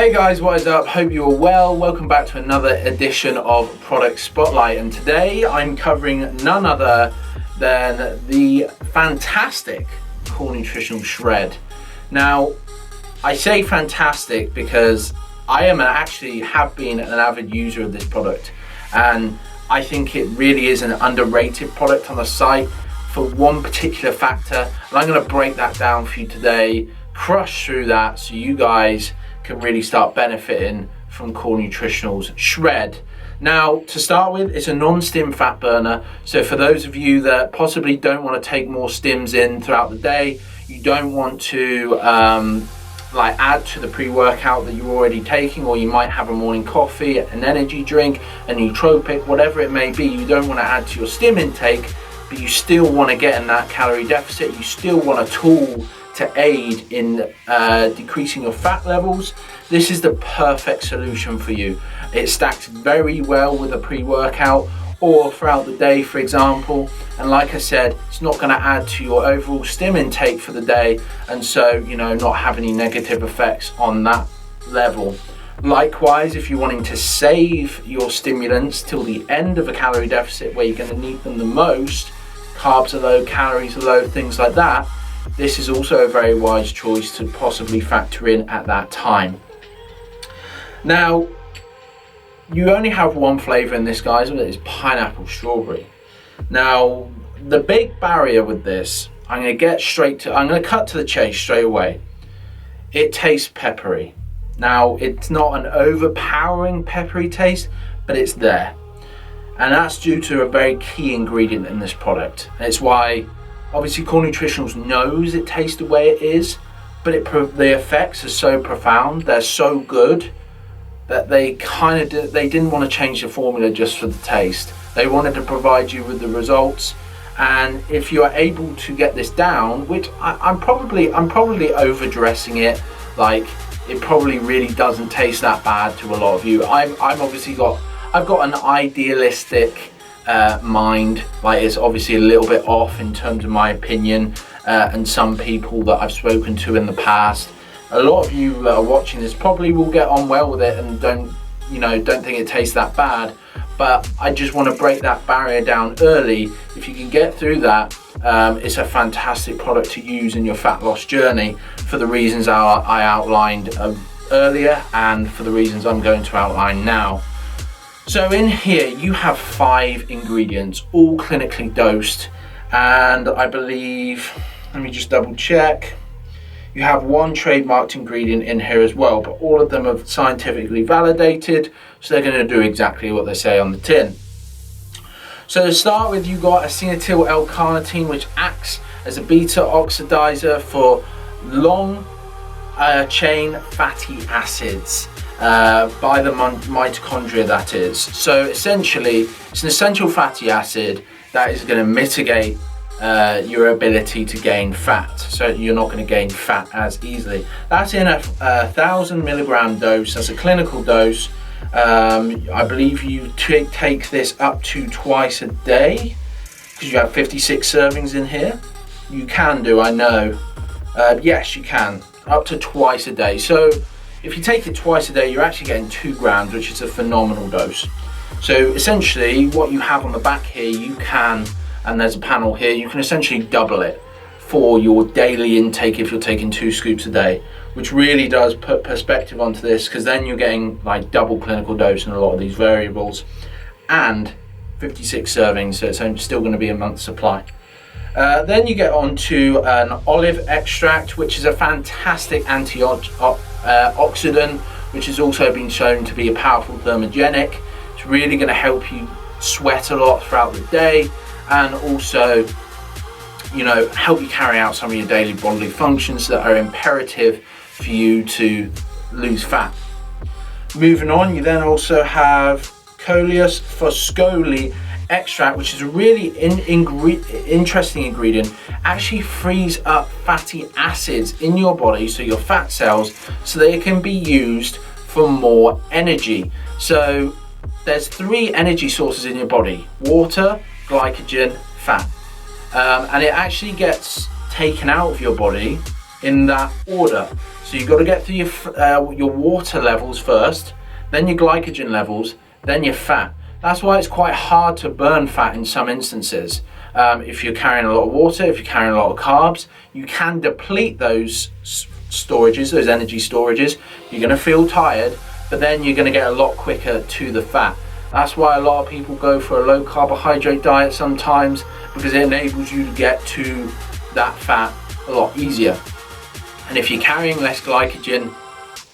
Hey guys, what is up? Hope you're well. Welcome back to another edition of Product Spotlight, and today I'm covering none other than the fantastic Core Nutritionals Shred. Now, I say fantastic because I actually have been an avid user of this product, and I think it really is an underrated product on the site for one particular factor, and I'm going to break that down for you today, crush through that so you guys can really start benefiting from Core Nutritionals Shred. Now, to start with, it's a non-stim fat burner. So for those of you that possibly don't want to take more stims in throughout the day, you don't want to add to the pre-workout that you're already taking, or you might have a morning coffee, an energy drink, a nootropic, whatever it may be, you don't want to add to your stim intake, but you still want to get in that calorie deficit, you still want a tool to aid in decreasing your fat levels. This is the perfect solution for you. It stacks very well with a pre-workout or throughout the day, for example, and like I said, it's not going to add to your overall stim intake for the day, and so not have any negative effects on that level. Likewise, if you're wanting to save your stimulants till the end of a calorie deficit where you're going to need them the most, carbs are low, calories are low, things like that, this is also a very wise choice to possibly factor in at that time. Now, you only have one flavor in this, guys, and it is pineapple strawberry. Now, the big barrier with this, I'm going to cut to the chase straight away. It tastes peppery. Now, it's not an overpowering peppery taste, but it's there. And that's due to a very key ingredient in this product. And it's why obviously Core Nutritionals knows it tastes the way it is, but the effects are so profound, they're so good, that they didn't want to change the formula just for the taste. They wanted to provide you with the results, and if you are able to get this down, which I'm probably overdressing it, like it probably really doesn't taste that bad to a lot of you. I've got an idealistic mind, like it's obviously a little bit off in terms of my opinion, and some people that I've spoken to in the past, a lot of you that are watching this probably will get on well with it and don't think it tastes that bad, but I just want to break that barrier down early. If you can get through that, it's a fantastic product to use in your fat loss journey for the reasons I outlined earlier and for the reasons I'm going to outline now. So in here you have 5 ingredients, all clinically dosed, and I believe, let me just double check, you have 1 trademarked ingredient in here as well, but all of them are scientifically validated, so they're going to do exactly what they say on the tin. So to start with, you've got ACETYL-L-CARNITINE, which acts as a beta oxidizer for long chain fatty acids. By the mitochondria, that is. So essentially, it's an essential fatty acid that is going to mitigate your ability to gain fat. So you're not going to gain fat as easily. That's in a 1,000 milligram dose. That's a clinical dose. I believe you take this up to twice a day because you have 56 servings in here. You can do, I know. Yes, you can. Up to twice a day. So if you take it twice a day, you're actually getting 2 grams, which is a phenomenal dose. So essentially, what you have on the back here, you can, and there's a panel here, you can essentially double it for your daily intake if you're taking 2 scoops a day, which really does put perspective onto this, because then you're getting like double clinical dose in a lot of these variables, and 56 servings, so it's still going to be a month's supply. Then you get on to an olive extract, which is a fantastic anti-oxidant, which has also been shown to be a powerful thermogenic. It's really going to help you sweat a lot throughout the day, and also help you carry out some of your daily bodily functions that are imperative for you to lose fat. Moving on, you then also have COLEUS FORSKOHLII extract, which is a really interesting ingredient. Actually frees up fatty acids in your body, so your fat cells, so they can be used for more energy. So there's 3 energy sources in your body: water, glycogen, fat, and it actually gets taken out of your body in that order. So So you've got to get through your water levels first, then your glycogen levels, then your fat. That's why it's quite hard to burn fat in some instances. If you're carrying a lot of water, if you're carrying a lot of carbs, you can deplete those storages, those energy storages. You're going to feel tired, but then you're going to get a lot quicker to the fat. That's why a lot of people go for a low carbohydrate diet sometimes, because it enables you to get to that fat a lot easier. And if you're carrying less glycogen,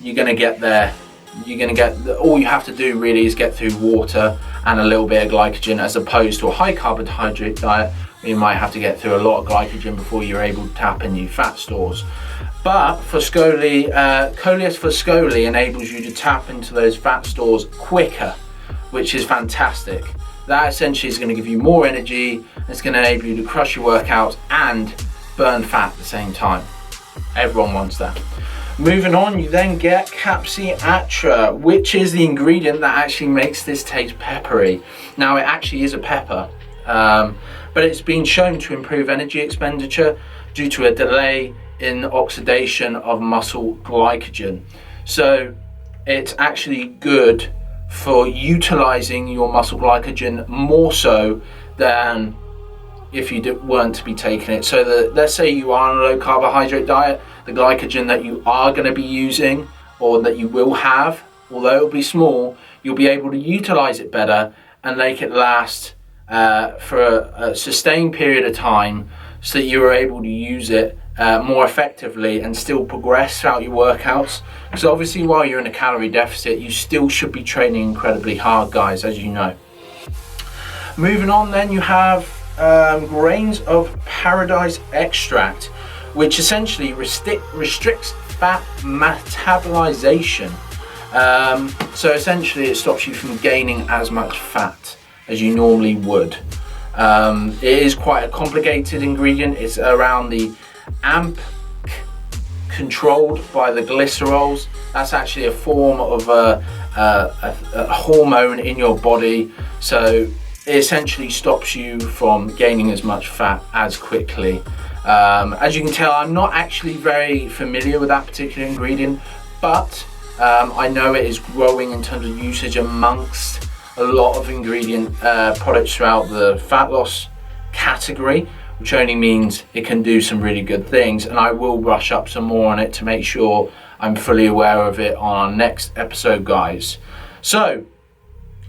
you're going to get there. All you have to do really is get through water and a little bit of glycogen, as opposed to a high carbohydrate diet where you might have to get through a lot of glycogen before you're able to tap in your fat stores. But FORSKOHLII, COLEUS FORSKOHLII enables you to tap into those fat stores quicker, which is fantastic. That essentially is going to give you more energy. It's going to enable you to crush your workouts and burn fat at the same time. Everyone wants that. Moving on, you then get ACETYL-L-CARNITINE, which is the ingredient that actually makes this taste peppery. Now, it actually is a pepper, but it's been shown to improve energy expenditure due to a delay in oxidation of muscle glycogen. So it's actually good for utilizing your muscle glycogen more so than if you weren't to be taking it. So let's say you are on a low carbohydrate diet, the glycogen that you are going to be using, or that you will have, although it'll be small, you'll be able to utilize it better and make it last for a sustained period of time, so that you're able to use it more effectively and still progress throughout your workouts. Because obviously while you're in a calorie deficit, you still should be training incredibly hard, guys, as you know. Moving on, then you have grains of paradise extract, which essentially restricts fat metabolization. So essentially it stops you from gaining as much fat as you normally would. It is quite a complicated ingredient. It's around the AMP controlled by the glycerols. That's actually a form of a hormone in your body. So it essentially stops you from gaining as much fat as quickly. As you can tell, I'm not actually very familiar with that particular ingredient, but I know it is growing in terms of usage amongst a lot of ingredient products throughout the fat loss category, which only means it can do some really good things. And I will brush up some more on it to make sure I'm fully aware of it on our next episode, guys. So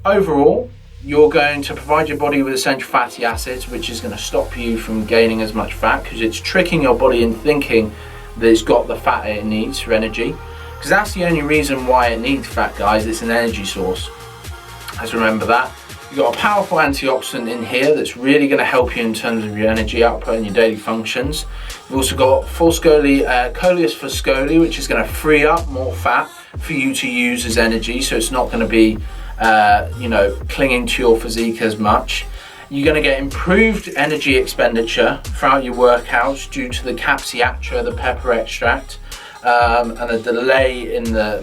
overall, you're going to provide your body with essential fatty acids, which is going to stop you from gaining as much fat, because it's tricking your body into thinking that it's got the fat it needs for energy. Because that's the only reason why it needs fat, guys. It's an energy source. Let's remember that. You've got a powerful antioxidant in here that's really going to help you in terms of your energy output and your daily functions. You've also got FORSKOHLII, COLEUS FORSKOHLII, which is going to free up more fat for you to use as energy, so it's not going to be clinging to your physique as much. You're going to get improved energy expenditure throughout your workouts due to the ACETYL-L-CARNITINE, the pepper extract, and a delay in the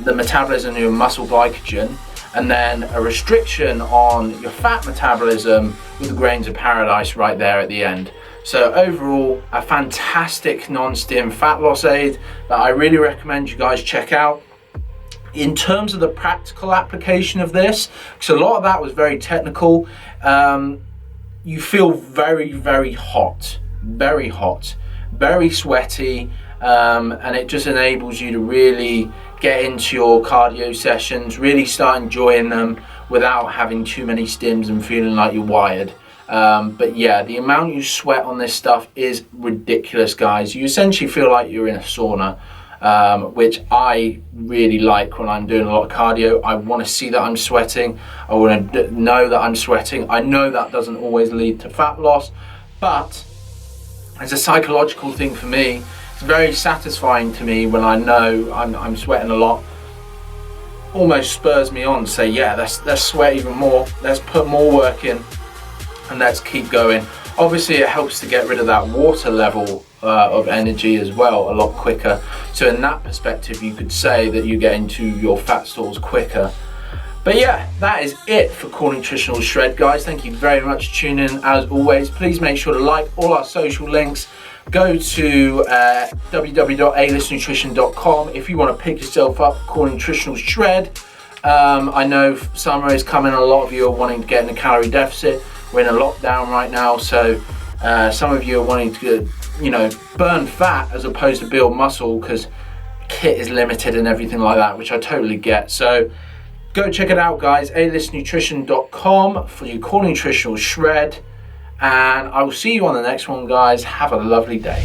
metabolism of your muscle glycogen, and then a restriction on your fat metabolism with the grains of paradise right there at the end. So overall, a fantastic non-stim fat loss aid that I really recommend you guys check out. In terms of the practical application of this, because a lot of that was very technical, you feel very, very hot, very sweaty, and it just enables you to really get into your cardio sessions, really start enjoying them without having too many stims and feeling like you're wired. But yeah, the amount you sweat on this stuff is ridiculous, guys. You essentially feel like you're in a sauna. Which I really like when I'm doing a lot of cardio. I want to see that I'm sweating. I want to know that I'm sweating. I know that doesn't always lead to fat loss, but it's a psychological thing for me. It's very satisfying to me when I know I'm sweating a lot. Almost spurs me on to say, yeah, let's sweat even more. Let's put more work in and let's keep going. Obviously, it helps to get rid of that water level of energy as well a lot quicker. So in that perspective, you could say that you get into your fat stores quicker. But yeah, that is it for Core Nutritionals Shred, guys. Thank you very much for tuning in. As always, please make sure to like all our social links. go to www.alistnutrition.com if you want to pick yourself up Core Nutritionals Shred. I know summer is coming, a lot of you are wanting to get in a calorie deficit. We're in a lockdown right now, so some of you are wanting to, burn fat as opposed to build muscle because kit is limited and everything like that, which I totally get. So go check it out, guys. alistnutrition.com for your Core Nutritional Shred, and I will see you on the next one, guys. Have a lovely day.